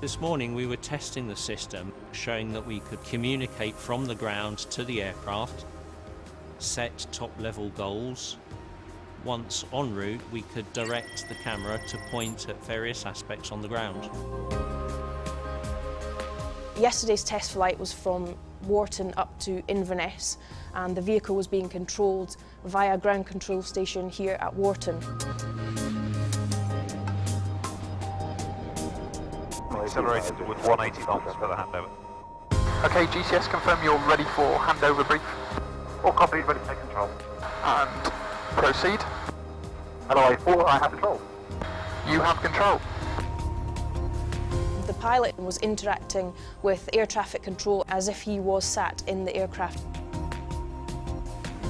This morning we were testing the system, showing that we could communicate from the ground to the aircraft, set top-level goals. Once en route, we could direct the camera to point at various aspects on the ground. Yesterday's test flight was from Wharton up to Inverness, and the vehicle was being controlled via a ground control station here at Wharton. Accelerated with 180 knots for the handover. Okay, GCS, confirm you're ready for handover brief. All copies, ready to take control. And proceed. Hello, A4, I have control. You have control. The pilot was interacting with air traffic control as if he was sat in the aircraft.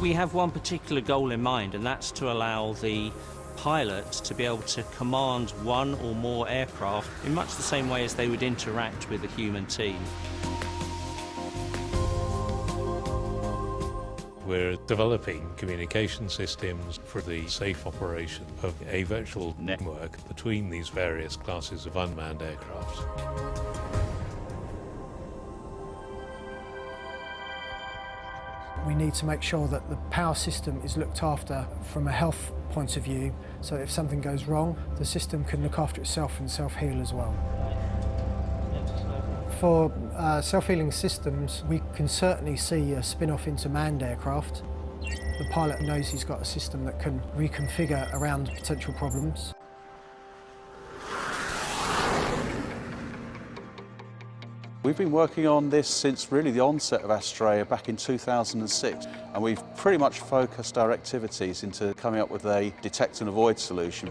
We have one particular goal in mind, and that's to allow the pilot to be able to command one or more aircraft in much the same way as they would interact with a human team. We're developing communication systems for the safe operation of a virtual network between these various classes of unmanned aircraft. We need to make sure that the power system is looked after from a health point of view, so if something goes wrong, the system can look after itself and self-heal as well. For self-healing systems, we can certainly see a spin-off into manned aircraft. The pilot knows he's got a system that can reconfigure around potential problems. We've been working on this since really the onset of Australia back in 2006, and we've pretty much focused our activities into coming up with a detect and avoid solution.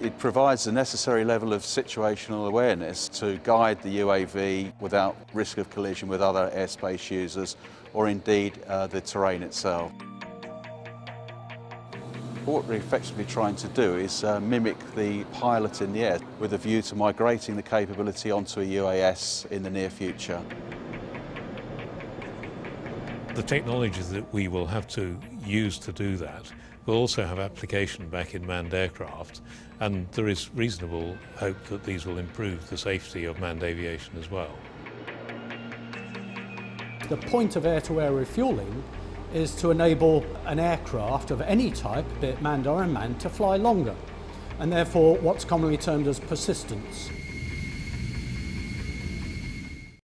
It provides the necessary level of situational awareness to guide the UAV without risk of collision with other airspace users or indeed the terrain itself. What we're effectively trying to do is mimic the pilot in the air with a view to migrating the capability onto a UAS in the near future. The technologies that we will have to use to do that will also have application back in manned aircraft, and there is reasonable hope that these will improve the safety of manned aviation as well. The point of air-to-air refuelling is to enable an aircraft of any type, be it manned or unmanned, to fly longer, and therefore what's commonly termed as persistence.